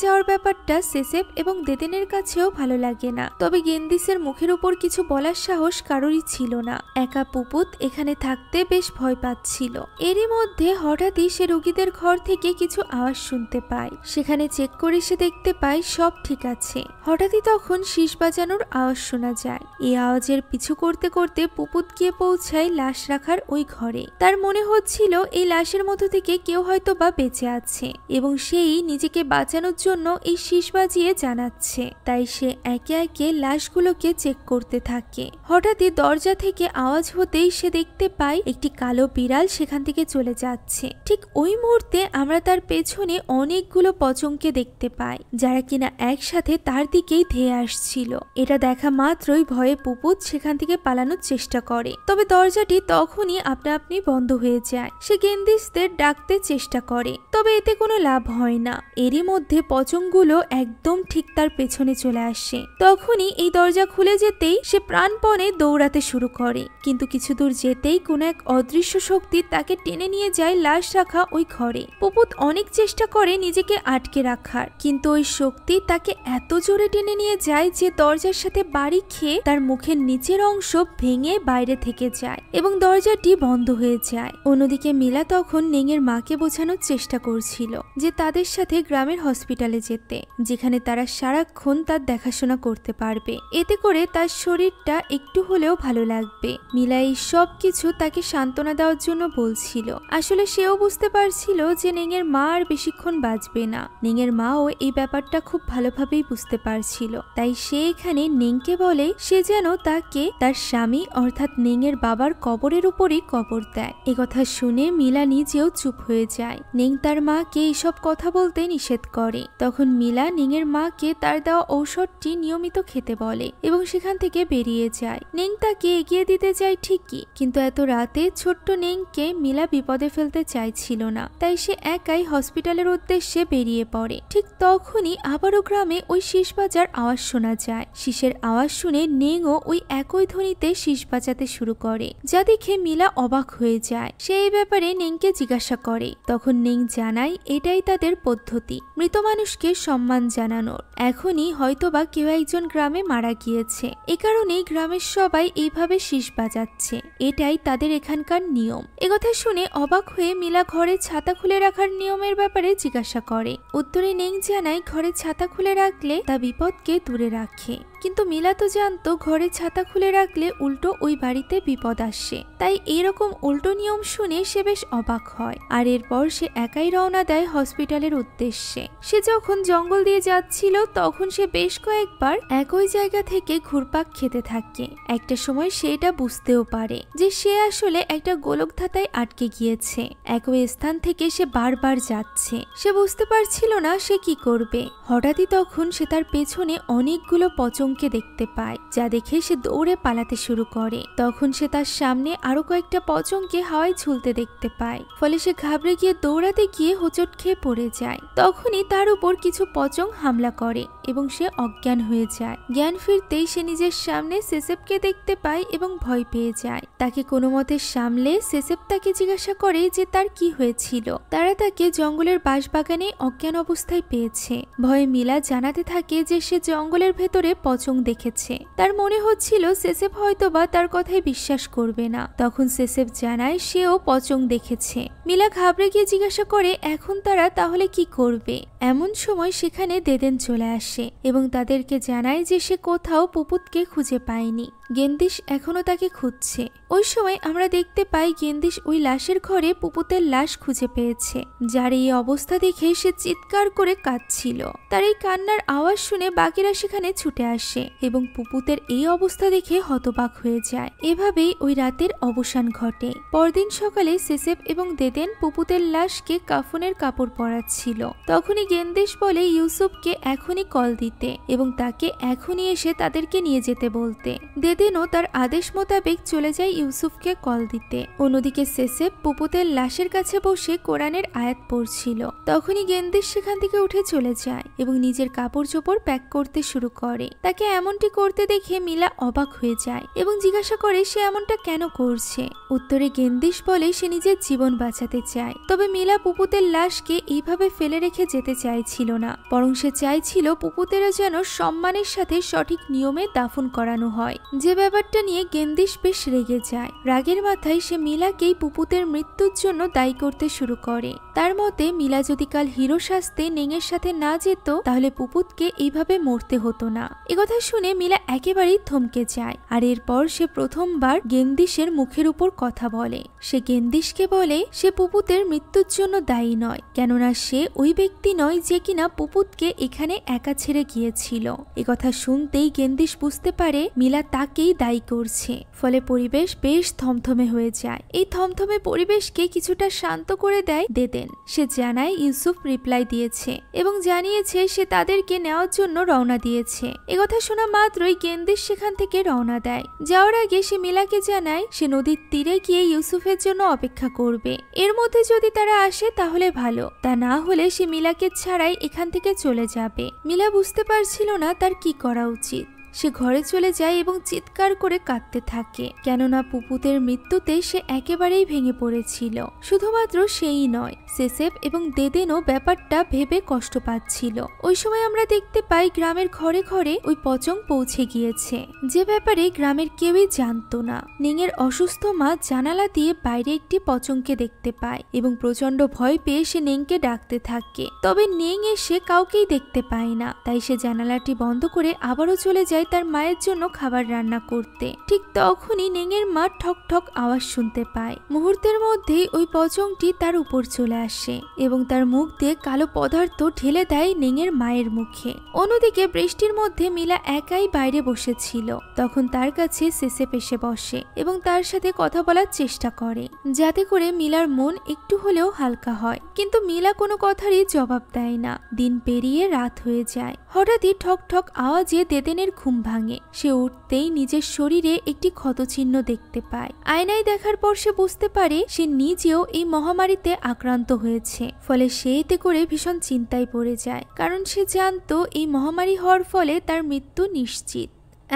S1: যাওয়ার ব্যাপারটা সেসেপ এবং দেদেনের কাছেও ভালো লাগে না। তবে গেন্দিশের মুখের উপর কিছু বলার সাহস কারোরই ছিল না। একা পুপুত এখানে থাকতে বেশ ভয় পাচ্ছিল। এরই মধ্যে হঠাৎই সে রোগীদের ঘর থেকে কিছু আওয়াজ শুনতে পায়। সেখানে চেক করে সে দেখতে পায় সব ঠিক আছে। হঠাৎই তখন শীষ বাজানোর আওয়াজ শোনা যায়। এই আওয়াজের পিছু করতে করতে পুপুত গিয়ে পৌঁছায় লাশ রাখার ওই ঘরে। তার মনে হচ্ছিল এই লাশের মধ্যে থেকে কেউ হয়তো বা বেঁচে আছে এবং সেই নিজেকে বাঁচানোর জন্য এই শীষ বাজিয়ে জানাচ্ছে। তাই সে একে একে লাশগুলোকে চেক করতে থাকে। হঠাৎই দরজা থেকে আওয়াজ হতেই সে দেখতে পায় একটি কালো বিড়াল সেখান থেকে চলে যাচ্ছে। ঠিক ওই মুহূর্তে আমরা তার পেছনে অনেকগুলো পচংকে দেখতে পাই, যারা কিনা একসাথে তার দিকেই ধেয়ে আসছিল। এটা দেখা মাত্রই ভয়ে পুপুত সেখান থেকে পালানোর চেষ্টা করে, তবে দরজাটি তখনই আপনা আপনি বন্ধ হয়ে যায়। সে গেন্দিসদের ডাকতে চেষ্টা করে, তবে এতে কোনো লাভ হয় না। এরই মধ্যে পচংগুলো একদম ঠিক তার পেছনে চলে আসে। তখনই এই দরজা খুলে যেতেই সে প্রাণপণে দৌড়াতে শুরু করে, কিন্তু কিছু দূর যেতেই কোনো এক অদৃশ্য শক্তি তাকে টেনে নিয়ে যায় লাশ রাখা ওই ঘরে। পুপুত অনেক চেষ্টা করে নিজেকে আটকে রাখার, কিন্তু ওই শক্তি তাকে এত জোরে টেনে নিয়ে যায় যে দরজার সাথে বাড়ি খেয়ে তার মুখের নিচের অংশ ভেঙে বাইরে থেকে যায় এবং দরজাটি বন্ধ হয়ে যায়। অন্যদিকে মিলা তখন নেংয়ের মাকে বোঝানোর চেষ্টা করছিল যে তাদের সাথে গ্রামের হসপিটালে যেতে, যেখানে তারা সারাক্ষণ তার দেখাশোনা করতে পারবে। এতে করে তার শরীরটা একটু হলেও ভালো লাগবে। মিলা এই সব কিছু তাকে সান্ত্বনা দেওয়ার জন্য বলছিল। আসলে সেও বুঝতে পারছিল যে নেংয়ের মা আর বেশিক্ষণ বাঁচবে না। নেংয়ের মাও এই ব্যাপারটা খুব ভালোভাবেই বুঝতে পারছিল। তাই সে এখানে নেংকে বলে সে যেন তাকে তার স্বামী অর্থাৎ নেংয়ের বাবার কবরের উপরই কবর দেয়। একথা শুনে মিলা নিজেও চুপ হয়ে যায়। নেং তার মাকে এইসব কথা বলতে নিষেধ করে। তখন মিলা নেংয়ের মাকে তার দেওয়া ঔষধটি নিয়মিত খেতে বলে এবং সেখান থেকে বেরিয়ে যায়। নেং তাকে এগিয়ে দিতে যায় ঠিকই, কিন্তু এত রাতে ছোট্ট নেংকে মিলা বিপদে ফেলতে চাইছিল না। তাই সে একাই হসপিটালের উদ্দেশ্যে বেরিয়ে পড়ে। ঠিক তখনই আবারও গ্রামে ওই শীষ বাজার আওয়াজ শোনা যায়। শীষের আওয়াজ শুনে নেংও ওই একই ধ্বনিতে শীষ বাজাতে শুরু করে, যা দেখে মিলা অবাক হয়ে যায়। সে এই ব্যাপারে নেংকে জিজ্ঞাসা করে। তখন নেং জানায় এটাই তাদের পদ্ধতি, মৃত মানুষকে সম্মান জানানোর। এখনই হয়তোবা কেউ একজন গ্রামে মারা গিয়েছে, এ কারণেই গ্রামের সবাই এইভাবে শীষ বাজাচ্ছে। এটাই তাদের এখানকার নিয়ম। একথা শুনে অবাক হয়ে মিলা ঘরে ছাতা খুলে রাখার নিয়মের ব্যাপারে জিজ্ঞাসা করে। উত্তরে নেং জানায় ঘরে ছাতা খুলে রাখলে তা বিপদকে দূরে রাখে, কিন্তু মিলা তো জানতো ঘরে ছাতা খুলে রাখলে উল্টো ওই বাড়িতে বিপদ আসে। তাই এরকম উল্টো নিয়ম শুনে সে বেশ অবাক হয়। আর এরপর সে একাই রওনা দেয় হসপিটালের উদ্দেশ্যে। সে যখন জঙ্গল দিয়ে যাচ্ছিল তখন সে বেশ কয়েকবার একই জায়গা থেকে ঘুরপাক খেতে থাকে। একটা সময় সে এটা বুঝতেও পারে যে সে আসলে একটা গোলকধাতায় আটকে গিয়েছে। একই স্থান থেকে সে বারবার যাচ্ছে। সে বুঝতে পারছিল না সে কি করবে। হঠাৎই তখন সে তার পেছনে অনেকগুলো পচংকে দেখতে পায়, যা দেখে সে দৌড়ে পালাতে শুরু করে। তখন সে তার সামনে আরো কয়েকটা পচংকে হাওয়ায় ঝুলতে দেখতে পায়। ফলে সে ঘাবড়ে গিয়ে দৌড়াতে গিয়ে হোঁচট খেয়ে পড়ে যায়। তখনই তার উপর কিছু পচং হামলা করে এবং সে অজ্ঞান হয়ে যায়। জ্ঞান ফিরতেই সে নিজের সামনে সেসেপকে দেখতে পায় এবং ভয় পেয়ে যায়। তাকে কোনো মতে সামলে সেসেপ তাকে জিজ্ঞাসা করে যে তার কি হয়েছিল। তারা তাকে জঙ্গলের বাঁশবাগানে অজ্ঞান অবস্থায় পেয়েছে। ভয়ে মিলা জানাতে থাকে যে সে জঙ্গলের ভেতরে পচং দেখেছে। তার মনে হচ্ছিল সেসেপ হয়তোবা তার কথায় বিশ্বাস করবে না। তখন সেসেপ জানায় সেও পচং দেখেছে। মিলা ঘাবড়ে গিয়ে জিজ্ঞাসা করে এখন তারা তাহলে কি করবে। এমন সময় সেখানে দেদেন চলে আসে এবং তাদেরকে জানায় যে সে কোথাও পুপুতকে খুঁজে পায়নি। গেন্দিস এখনো তাকে খুঁজছে। ওই সময় আমরা দেখতে পাই গেন্দিস ওই লাশের ঘরে পুপুতের লাশ খুঁজে পেয়েছে, যার এই অবস্থা দেখে সে চিৎকার করে কাঁদছিল। তার এই কান্নার আওয়াজ শুনে বাকিরা সেখানে ছুটে আসে এবং পুপুতের এই অবস্থা দেখে হতবাক হয়ে যায়। এভাবেই ওই রাতের অবসান ঘটে। পরদিন সকালে সেসেপ এবং দেদেন পুপুতের লাশকে কাফনের কাপড় পরাচ্ছিল। তখনই গেন্দিস বলে ইউসুফকে এখনই কল দিতে এবং তাকে এখনই এসে তাদেরকে নিয়ে যেতে বলতে। দেদেনও তার আদেশ মোতাবেক চলে যায় ইউসুফকে কল দিতে। অন্যদিকে সেসেপ পুপুতের লাশের কাছে বসে কোরআনের আয়াত পড়ছিল। তখনই গেন্দিস সেখান থেকে উঠে চলে যায় এবং নিজের কাপড় চোপড় প্যাক করতে শুরু করে। তাকে এমনটি করতে দেখে মিলা অবাক হয়ে যায় এবং জিজ্ঞাসা করে সে এমনটা কেন করছে। উত্তরে গেন্দিস বলে সে নিজের জীবন বাঁচাতে চায়। তবে মিলা পুপুতের লাশকে এইভাবে ফেলে রেখে যেতে চাইছিল না, বরং সে চাইছিল পুপুতেরা যেন সম্মানের সাথে সঠিক নিয়মে দাফন করানো হয়, যে ব্যাপারটা নিয়ে গেন্দিশ বেশ রেগে যায়। রাগের মাথায় সে মিলাকেই পুপুতের মৃত্যুর জন্য দায়ী করতে শুরু করে। তার মতে মিলা যদি কাল হিরো সাজতে নেংয়ের সাথে না যেত তাহলে পুপুতকে এইভাবে মরতে হতো না। একথা শুনে মিলা একেবারেই থমকে যায়। আর এরপর সে প্রথমবার গেন্দিশের মুখের উপর কথা বলে। সে গেন্দিশকে বলে সে পুপুতের মৃত্যুর জন্য দায়ী নয়, কেননা সে ওই ব্যক্তি নয় যে কিনা পুপুতকে এখানে একা ছেড়ে গিয়েছিল। একথা শুনতেই গেন্দিশ বুঝতে পারে মিলা তাকেই দায়ী করছে। ফলে পরিবেশ বেশ থমথমে হয়ে যায়। এই থমথমে পরিবেশকে কিছুটা শান্ত করে দেয় দেদেন। সে জানায় ইউসুফ রিপ্লাই দিয়েছে এবং জানিয়েছে সে তাদেরকে নেওয়ার জন্য রওনা দিয়েছে। একথা শোনা মাত্রই গেন্দিশ সেখান থেকে রওনা দেয়। যাওয়ার আগে সে মিলাকে জানায় সে নদীর তীরে গিয়ে ইউসুফের জন্য অপেক্ষা করবে। এর মধ্যে যদি তারা আসে তাহলে ভালো, তা না হলে সে মিলাকে ছাড়াই এখান থেকে চলে যাবে। মিলা বুঝতে পারছিল না তার কি করা উচিত। সে ঘরে চলে যায় এবং চিৎকার করে কাঁদতে থাকে, কেননা পুপুতের মৃত্যুতে সে একেবারেই ভেঙে পড়েছিল। শুধুমাত্র সেই নয়, সেসেপ এবং দেদেনও ব্যাপারটা ভেবে কষ্ট পাচ্ছিল। ওই সময় আমরা দেখতে পাই গ্রামের ঘরে ঘরে ওই পচং পৌঁছে গিয়েছে, যে ব্যাপারে গ্রামের কেউই জানতো না। নেংয়ের অসুস্থ মা জানালা দিয়ে বাইরে একটি পচংকে দেখতে পায় এবং প্রচন্ড ভয় পেয়ে সে নেংকে ডাকতে থাকে। তবে নেং এসে কাউকেই দেখতে পায় না, তাই সে জানালাটি বন্ধ করে আবারও চলে যায় তার মায়ের জন্য খাবার রান্না করতে। ঠিক তখনই নেংয়ের মা ঠক ঠক আওয়াজ শুনতে পায়। মুহূর্তের মধ্যেই ওই পচংটি তার উপর চলে আসে এবং তার মুখ দিয়ে কালো পদার্থ ঢেলে দেয় নেংয়ের মায়ের মুখে। অন্যদিকে বৃষ্টির মধ্যে মিলা একাই বাইরে বসেছিল। তখন তার কাছে সেসেপ এসে বসে এবং তার সাথে কথা বলার চেষ্টা করে, যাতে করে মিলার মন একটু হলেও হালকা হয়। কিন্তু মিলা কোনো কথারই জবাব দেয় না। দিন পেরিয়ে রাত হয়ে যায়। হঠাৎই ঠক ঠক আওয়াজে দেদেনের ঘুম ভাঙে। সে উঠতেই নিজের শরীরে একটি ক্ষতচিহ্ন দেখতে পায়। আয়নায় দেখার পর সে বুঝতে পারে সে নিজেও এই মহামারীতে আক্রান্ত হয়েছে। ফলে সে এতে করে ভীষণ চিন্তায় পড়ে যায়, কারণ সে জানতো এই মহামারী হওয়ার ফলে তার মৃত্যু নিশ্চিত।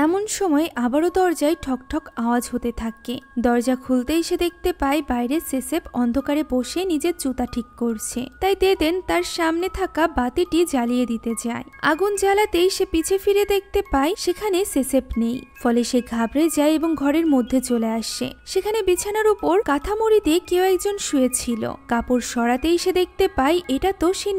S1: এমন সময় আবারও দরজায় ঠকঠক আওয়াজ হতে থাকে। দরজা খুলতেই সে দেখতে পায় বাইরে সেসেপ অন্ধকারে বসে নিজের জুতা ঠিক করছে। তাই দেদেন তার সামনে থাকা বাতিটি জ্বালিয়ে দিতে যায়। আগুন জ্বালাতেই সে পিছে ফিরে দেখতে পায় সেখানে সেসেপ নেই। ফলে সে ঘাবড়ে যায় এবং ঘরের মধ্যে চলে আসে। সেখানে বিছানার উপর কাঁথামুড়ি দিয়ে কেউ একজন শুয়েছিল। কাপড় সরাতেই সে দেখতে পায় এটা তো সে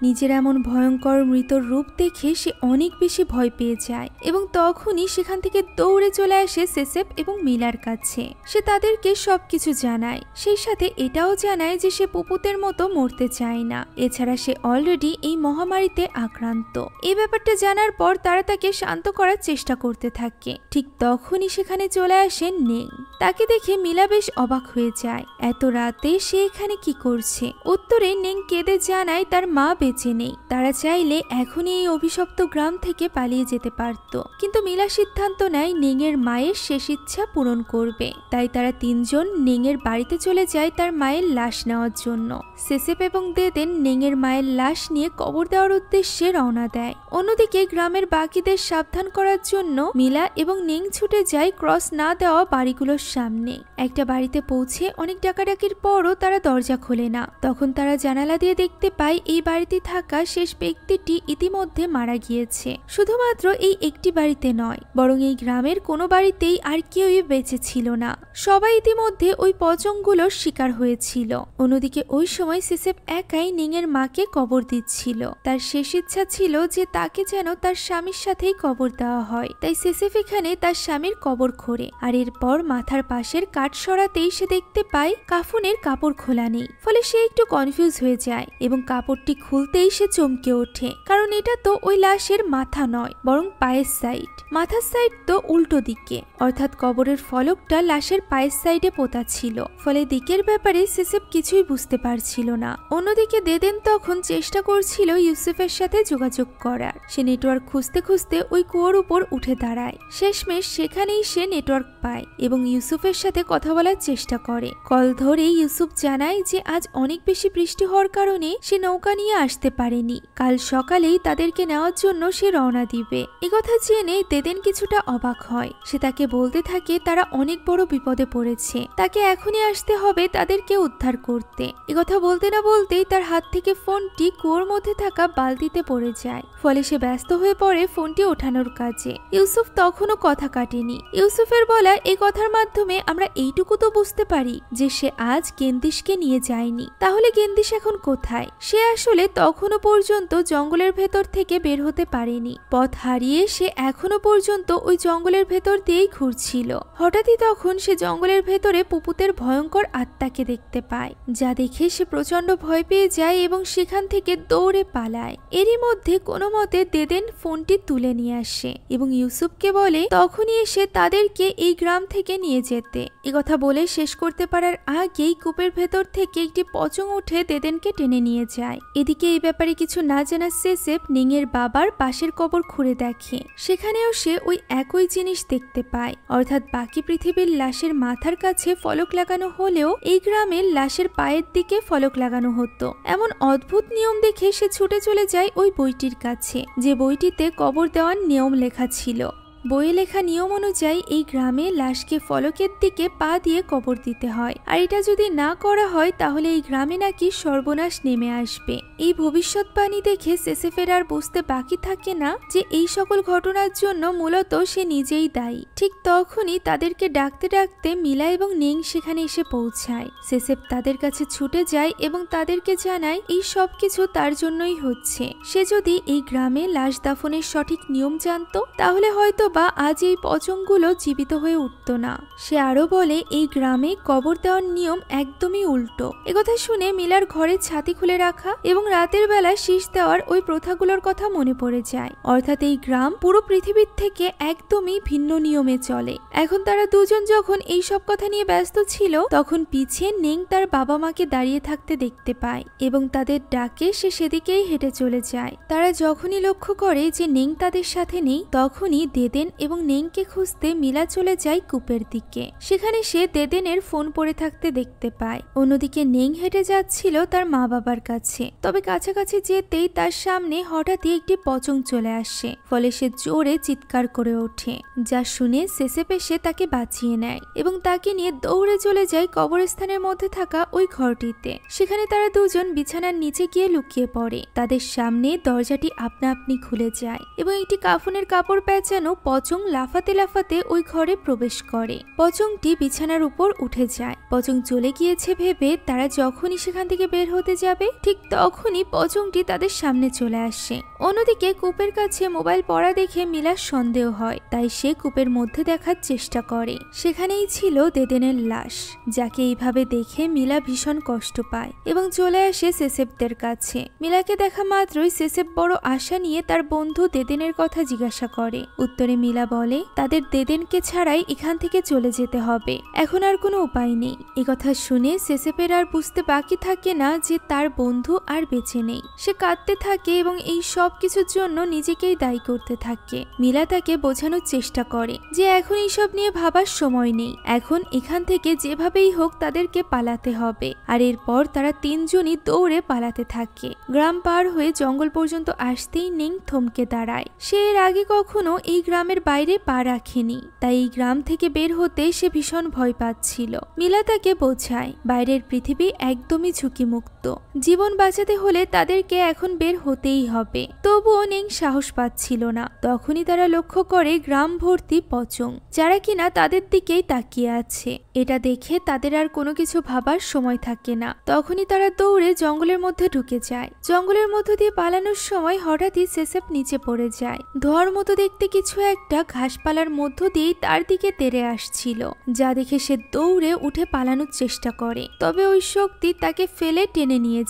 S1: নিজের এমন ভয়ঙ্কর মৃত রূপ দেখে সে অনেক বেশি ভয় পেয়ে যায় এবং তখনই সেখান থেকে দৌড়ে চলে আসে সেসেপ এবং মিলার কাছে। সে তাদেরকে সবকিছু জানায়, সেই সাথে এটাও জানায় যে সে পুপুতের মতো মরতে চায় না। এছাড়া সে অলরেডি এই মহামারীতে আক্রান্ত। এই ব্যাপারটা জানার পর তারা তাকে শান্ত করার চেষ্টা করতে থাকে। ঠিক তখনই সেখানে চলে আসে নেং। তাকে দেখে মিলা বেশ অবাক হয়ে যায়। এত রাতে সে এখানে কি করছে? উত্তরে নেং কেঁদে জানায় তার মা বেঁচে নেই। তারা চাইলে এখনই এই অভিশপ্ত গ্রাম থেকে পালিয়ে যেতে পারত, কিন্তু মিলা সিদ্ধান্ত নেয় নেংয়ের মায়ের শেষ ইচ্ছা পূরণ করবে। তাই তারা তিনজন নেংয়ের বাড়িতে চলে যায় তার মায়ের লাশ নেওয়ার জন্য। সেসেপ এবং দেদেন নেংয়ের মায়ের লাশ নিয়ে কবর দেওয়ার উদ্দেশ্যে রওনা দেয়। অন্যদিকে গ্রামের বাকিদের সাবধান করার জন্য মিলা এবং নেং ছুটে যায় ক্রস না দেওয়া বাড়িগুলোর সামনে। একটা বাড়িতে পৌঁছে অনেক ডাকাডাকির পরও তারা দরজা খোলে না। তখন তারা জানালা দিয়ে দেখতে পায় এই বাড়িতে থাকা শেষ ব্যক্তিটি ইতিমধ্যে মারা গিয়েছে। শুধুমাত্র এই একটি বাড়িতে নয়, বরং এই গ্রামের কোনো বাড়িতেই আর কেউই বেঁচে ছিল না। সবাই ইতিমধ্যে ওই পচংগুলোর শিকার হয়েছিল। অন্যদিকে ওই সময় সেসেপ একাই নেংয়ের মাকে কবর দিচ্ছিল। তার শেষ ইচ্ছা ছিল যে তাকে যেন তার স্বামীর সাথেই কবর দেওয়া হয়। তাই সেসেপ এখানে তার স্বামীর কবর খোঁড়ে। আর এরপর মাথার পাশের কাঠ সরাতেই সে দেখতে পায় কাফনের কাপড় খোলা নেই। ফলে সে একটু কনফিউজ হয়ে যায় এবং কাপড়টি খুলতেই সে চমকে ওঠে, কারণ এটা তো ওই লাশের মাথা নয়, বরং পায়ের সাইড। মাথার সাইড তো উল্টো দিকে, অর্থাৎ কবরের ফলকটা লাশের পায়ের সাইডে পোতা ছিল। ফলে দিকের ব্যাপারে সেসেপ কিছুই বুঝতে পারছিল না। অন্যদিকে দেদেন তখন চেষ্টা করছিল ইউসুফের সাথে যোগাযোগ করার। সে নেটওয়ার্ক খুঁজতে খুঁজতে ওই কুয়োর উপর উঠে দাঁড়ায়। শেষমেশ সেখানেই সে নেটওয়ার্ক পায় এবং ইউসুফের সাথে কথা বলার চেষ্টা করে। কল ধরে ইউসুফ জানায় যে আজ অনেক বেশি বৃষ্টি হওয়ার কারণে সে নৌকা নিয়ে আসতে পারেনি, কাল সকালেই তাদেরকে নেওয়ার জন্য সে রওনা দিবে। একথা জেনে দেদেন কিছুটা অবাক হয়। সে তাকে বলতে থাকে তারা অনেক বড় বিপদে পড়েছে, তাকে এখনই আসতে হবে তাদেরকে উদ্ধার করতে। একথা বলতে না বলতেই তার হাত থেকে ফোনটি কুয়োর মধ্যে থাকা বালতিতে পড়ে যায়। ফলে সে ব্যস্ত হয়ে পড়ে ফোনটি ওঠানোর কাজে। ইউসুফ তখনও কথা কাটেনি। ইউসুফের বলা এই কথার মাধ্যমে আমরা এইটুকু তো বুঝতে পারি যে সে আজ কেন্দিশকে নিয়ে যায়নি। তাহলে কেন্দিশ এখন কোথায়? সে আসলে তখনও পর্যন্ত জঙ্গলের ভেতর থেকে বের হতে পারেনি। পথ হারিয়ে সে এখনো পর্যন্ত ওই জঙ্গলের ভেতর দিয়েই ঘুরছিল। হঠাৎই তখন সে জঙ্গলের ভেতরে পুপুতের ভয়ঙ্কর আত্মাকে দেখতে পায়, যা দেখে সে প্রচন্ড ভয় পেয়ে যায় এবং সেখান থেকে দৌড়ে পালায়। এরই মধ্যে কোনো মতে দেদেন ফোনটি তুলে নিয়ে আসে এবং ইউসুফকে বলে তখনই এসে তাদেরকে এই গ্রাম থেকে নিয়ে যেতে। একথা বলে শেষ করতে পারার আগেই কূপের ভেতর থেকে একটি পচং উঠে দেদেনকে টেনে নিয়ে যায়। এদিকে এই ব্যাপারে কিছু না জানা সেসেফ নিংয়ের বাবার পাশের কবর খুঁড়ে দেখে। সেখানেও সে ওই একই জিনিস দেখতে পায়, অর্থাৎ বাকি পৃথিবীর লাশের মাথার কাছে ফলক লাগানো হলেও এই গ্রামের লাশের পায়ের দিকে ফলক লাগানো হতো। এমন অদ্ভুত নিয়ম দেখে সে ছুটে চলে যায় ওই বইটির কাছে, যে বইটিতে কবর দেওয়ার নিয়ম লেখা ছিল। বইয়ে লেখা নিয়ম অনুযায়ী এই গ্রামে লাশকে ফলকের দিকে পা দিয়ে কবর দিতে হয়, আর এটা যদি না করা হয় তাহলে এই গ্রামে নাকি সর্বনাশ নেমে আসবে। এই ভবিষ্যৎবাণী দেখে সেসেফের আর বুঝতে বাকি থাকে না যে এই সকল ঘটনার জন্য মূলত সে নিজেই দায়ী। ঠিক তখনই তাদেরকে ডাকতে ডাকতে মিলা এবং নিং সেখানে এসে পৌঁছায়। সেসেফ তাদের কাছে ছুটে যায় এবং তাদেরকে জানায় এই সব কিছু তার জন্যই হচ্ছে। সে যদি এই গ্রামে লাশ দাফনের সঠিক নিয়ম জানতো তাহলে হয়তো বা আজ এই পচংগুলো জীবিত হয়ে উঠত না। সে আরো বলে এই গ্রামে কবর দেওয়ার নিয়ম একদমই উল্টো। একথা শুনে মিলার ঘরে ছাতি খুলে রাখা এবং রাতের বেলা শীষ দেওয়ার ওই প্রথাগুলোর কথা মনে পড়ে যায়। অর্থাৎ এই গ্রাম পুরো পৃথিবীর থেকে একদমই ভিন্ন নিয়মে চলে। এখন তারা দুজন যখন এই সব কথা নিয়ে ব্যস্ত ছিল তখন পিছে নিং তার বাবা মাকে দাঁড়িয়ে থাকতে দেখতে পায় এবং তাদের ডাকে সে সেদিকেই হেঁটে চলে যায়। তারা যখনই লক্ষ্য করে যে নিং তাদের সাথে নেই তখনই দেদেন এবং নিংকে খুঁজতে মিলা চলে যায় কূপের দিকে। সেখানে সে দেদেনের ফোন পড়ে থাকতে দেখতে পায়। অন্যদিকে নিং হেঁটে যাচ্ছিল তার মা বাবার কাছে, তবে কাছাকাছি যেতেই তার সামনে হঠাৎই একটি পচং চলে আসে। ফলে সে জোরে চিৎকার করে ওঠে, যা শুনে সেসেফ এসে তাকে বাঁচিয়ে নেয় এবং তাকে নিয়ে দৌড়ে চলে যায় কবরস্থানের মধ্যে থাকা ওই ঘরটিতে। সেখানে তারা দুজন বিছানার নিচে গিয়ে লুকিয়ে পড়ে। তাদের সামনে দরজাটি আপনা আপনি খুলে যায় এবং একটি কাফনের কাপড় পেঁচানো পচং লাফাতে লাফাতে ওই ঘরে প্রবেশ করে। পচংটি বিছানার উপর উঠে যায়। পচং চলে গিয়েছে ভেবে তারা যখনই সেখান থেকে বের হতে যাবে ঠিক তখনই পচংটি তাদের সামনে চলে আসে। অন্যদিকে কূপের কাছে মোবাইল পড়া দেখে মিলার সন্দেহ হয়, তাই সে কূপের মধ্যে দেখার চেষ্টা করে। সেখানেই ছিল দেদেনের লাশ, যাকে এইভাবে দেখে মিলা ভীষণ কষ্ট পায় এবং চলে আসে সেসেফদের কাছে। মিলাকে দেখা মাত্রই সেসেফ বড় আশা নিয়ে তার বন্ধু দেদেনের কথা জিজ্ঞাসা করে। উত্তরে মিলা বলে তাদের দেদেনকে ছাড়াই এখান থেকে চলে যেতে হবে, এখন আর কোনো উপায় নেই। একথা শুনে সেসেফের আর বুঝতে বাকি থাকে না যে তার বন্ধু আর বেঁচে নেই। সে কাঁদতে থাকে এবং এই সব কিছুর জন্য নিজেকেই দায়ী করতে থাকে। মিলা তাকে বোঝানোর চেষ্টা করে যে এখন এইসব নিয়ে ভাবার সময় নেই, এখন এখান থেকে যেভাবেই হোক তাদেরকে পালাতে হবে। আর এরপর তারা তিনজনই দৌড়ে পালাতে থাকে। গ্রাম পার হয়ে জঙ্গল পর্যন্ত আসতেই নিং থমকে দাঁড়ায়। সে এর আগে কখনো এই গ্রামের বাইরে পা রাখেনি, তাই এই গ্রাম থেকে বের হতে সে ভীষণ ভয় পাচ্ছিল। মিলা তাকে বোঝায় বাইরের পৃথিবী একদমই ঝুঁকিমুক্ত, জীবন বাঁচাতে হলে তাদেরকে এখন বের হতেই হবে। তবুও নিং সাহস পাচ্ছিল না। তখনই তারা লক্ষ্য করে গ্রাম ভর্তি পচং, যারা কিনা তাদের দিকেই তাকিয়ে আছে। এটা দেখে তাদের আর কোনো কিছু ভাবার সময় থাকে না। তখনই তারা দৌড়ে জঙ্গলের মধ্যে ঢুকে যায়। জঙ্গলের মধ্য দিয়ে পালানোর সময় হঠাৎই সেসেফ নিচে পড়ে যায়। ধোয়ার মতো দেখতে কিছু একটা ঘাসপালার মধ্য দিয়েই তার দিকে তেড়ে আসছিল, যা দেখে সে দৌড়ে উঠে পালানোর চেষ্টা করে। তবে ওই শক্তি তাকে ফেলে টেনে নিয়ে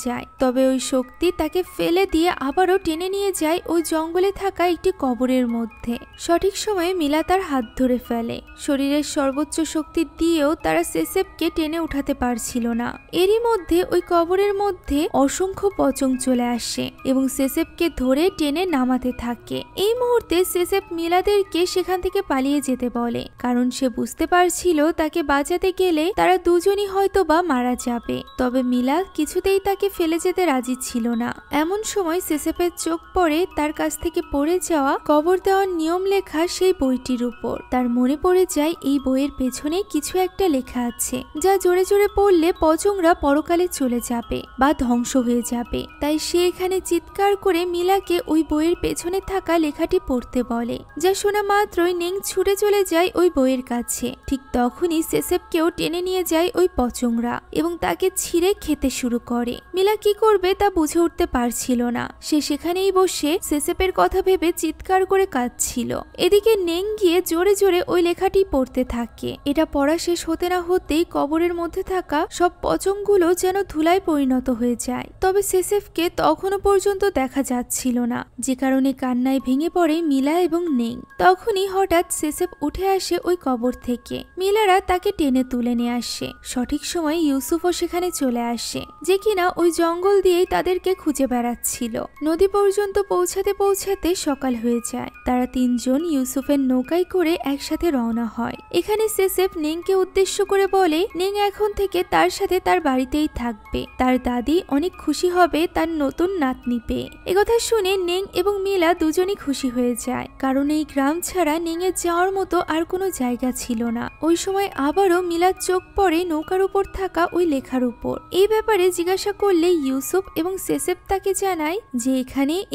S1: আবারও টেনে নিয়ে যায় ওই জঙ্গলে থাকা একটি কবরের মধ্যে। সঠিক সময়ে মিলা তার হাত ধরে ফেলে। শরীরের সর্বোচ্চ শক্তি দিয়েও তারা সেসেফকে টেনে উঠাতে পারছিল না। এরই মধ্যে ওই কবরের মধ্যে অসংখ্য পচং চলে আসে এবং সেসেফকে ধরে টেনে নামাতে থাকে। এই মুহূর্তে সেসেফ মিলাদের তাদেরকে সেখান থেকে পালিয়ে যেতে বলে, কারণ সে বুঝতে পারছিল তাকে বাঁচাতে গেলে তারা দুজনই হয়তো বা মারা যাবে। তবে মিলা কিছুতেই তাকে ফেলে যেতে রাজি ছিল না। এমন সময় সেসেফের চোখ পড়ে তার কাছ থেকে পড়ে যাওয়া কবর দেওয়ার নিয়ম লেখা সেই বইটির উপর। তার মনে পড়ে যায় এই বইয়ের পেছনে কিছু একটা লেখা আছে, যা জোরে জোরে পড়লে পচংরা পরকালে চলে যাবে বা ধ্বংস হয়ে যাবে। তাই সে এখানে চিৎকার করে মিলাকে ওই বইয়ের পেছনে থাকা লেখাটি পড়তে বলে, যা শোনা মাত্রই নেং ছুটে চলে যায় ওই বইয়ের কাছে। ঠিক তখনই সেসেফকেও টেনে নিয়ে যায় ওই পচংরা এবং তাকে ছিঁড়ে খেতে শুরু করে। মিলা কি করবে তা বুঝে উঠতে পারছিল না। সে সেখানেই বসে সেসেফের কথা ভেবে চিৎকার করে কাঁদছিল। এদিকে নেং গিয়ে জোরে জোরে ওই লেখাটি পড়তে থাকে। এটা পড়া শেষ হতে না হতেই কবরের মধ্যে থাকা সব পচংগুলো যেন ধুলায় পরিণত হয়ে যায়। তবে সেসেফকে তখনও পর্যন্ত দেখা যাচ্ছিল না, যে কারণে কান্নায় ভেঙে পড়ে মিলা এবং নেং। তখনই হঠাৎ সেসেফ উঠে আসে ওই কবর থেকে। মিলারা তাকে টেনে তুলে নিয়ে আসে। সঠিক সময় ইউসুফও সেখানে চলে আসে, যে কিনা ওই জঙ্গল দিয়েই তাদেরকে খুঁজে বেড়াচ্ছিল। নদী পর্যন্ত পৌঁছাতে পৌঁছাতে সকাল হয়ে যায়। তারা তিনজন ইউসুফের নৌকায় করে একসাথে রওনা হয়। এখানে সেসেফ নেংকে উদ্দেশ্য করে বলে নেং এখন থেকে তার সাথে তার বাড়িতেই থাকবে। তার দাদি অনেক খুশি হবে তার নতুন নাতনি পেয়ে। একথা শুনে নেং এবং মিলা দুজনই খুশি হয়ে যায়, কারণ এই গ্রাম ছাড়া নেংয়ের যাওয়ার মতো আর কোনো জায়গা ছিল না। ওই সময় আবারও মিলার চোখ পড়ে নৌকার উপর থাকা ওই লেখার উপর। এই ব্যাপারে জিজ্ঞাসা করলে ইউসুফ এবং সেসেফ তাকে জানায় যে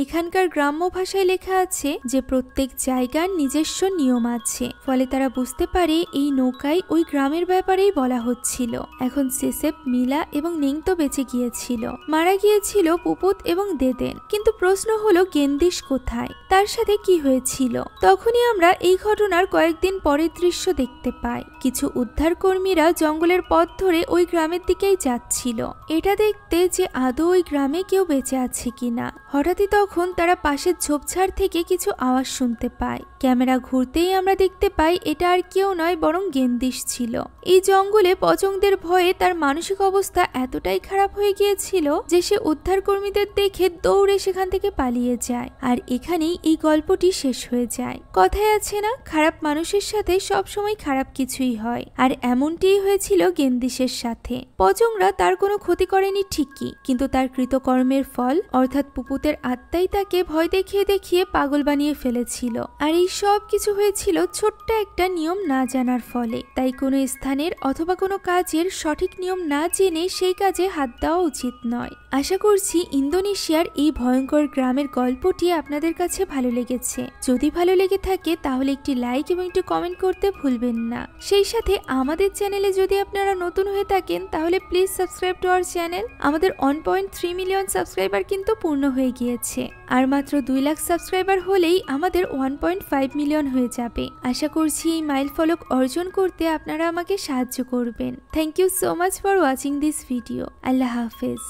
S1: এখানকার গ্রাম্য ভাষায় লেখা আছে যে প্রত্যেক জায়গার নিজস্ব নিয়ম আছে। ফলে তারা বুঝতে পারে এই নৌকায় ওই গ্রামের ব্যাপারেই বলা হচ্ছিল। এখন সেসেফ, মিলা এবং নেং তো বেঁচে গিয়েছিল, মারা গিয়েছিল পুপুত এবং দেদেন। কিন্তু প্রশ্ন হলো গেন্দিশ কোথায়, তার সাথে কি হয়েছিল? তখনই আমরা এই ঘটনার কয়েকদিন পরের দৃশ্য দেখতে পাই। কিছু উদ্ধার কর্মীরা জঙ্গলের পথ ধরে ওই গ্রামের দিকেই যাচ্ছিল, এটা দেখতে যে আদৌ ওই গ্রামে কেউ বেঁচে আছে কিনা। হঠাৎই তখন তারা পাশের ঝোপঝাড় থেকে কিছু আওয়াজ শুনতে পায়। ক্যামেরা ঘুরতেই আমরা দেখতে পাই এটা আর কেউ নয় বরং গেন্দিশ ছিল। এই জঙ্গলে পচংদের ভয়ে তার মানসিক অবস্থা এতটাই খারাপ হয়ে গিয়েছিল যে সে উদ্ধার কর্মীদের দেখে দৌড়ে সেখান থেকে পালিয়ে যায়। আর এখানেই এই গল্পটি শেষ হয়ে যায়। কথায় আছে না, খারাপ মানুষের সাথে সবসময় খারাপ কিছুই হয়, আর এমনটিই হয়েছিল গেন্দিশের সাথে। পচংরা তার কোনো ক্ষতি করেনি ঠিকই, কিন্তু তার কৃতকর্মের ফল অর্থাৎ পুপুতের আত্মাই তাকে ভয় দেখিয়ে দেখিয়ে পাগল বানিয়ে ফেলেছিল। আর এই সব কিছু হয়েছিল ছোট্ট একটা নিয়ম না জানার ফলে। তাই কোনো স্থানের অথবা কোনো কাজের সঠিক নিয়ম না জেনে সেই কাজে হাত দেওয়া উচিত নয়। আশা করছি ইন্দোনেশিয়ার এই ভয়ঙ্কর গ্রামের গল্পটি আপনাদের কাছে ভালো লেগেছে। যদি ভালো লেগে থাকে তাহলে একটি লাইক এবং একটি কমেন্ট করতে ভুলবেন না। সেই সাথে আমাদের চ্যানেলে যদি আপনারা নতুন হয়ে থাকেন তাহলে please subscribe to our channel. আমাদের 1.3 মিলিয়ন সাবস্ক্রাইবার কিন্তু পূর্ণ হয়ে গিয়েছে, আর মাত্র 2 লাখ সাবস্ক্রাইবার হলেই আমাদের 1.5 মিলিয়ন হয়ে যাবে। আশা করছি এই মাইল ফলক অর্জন করতে আপনারা আমাকে সাহায্য করবেন। Thank you so much for watching this video. আল্লাহ হাফেজ।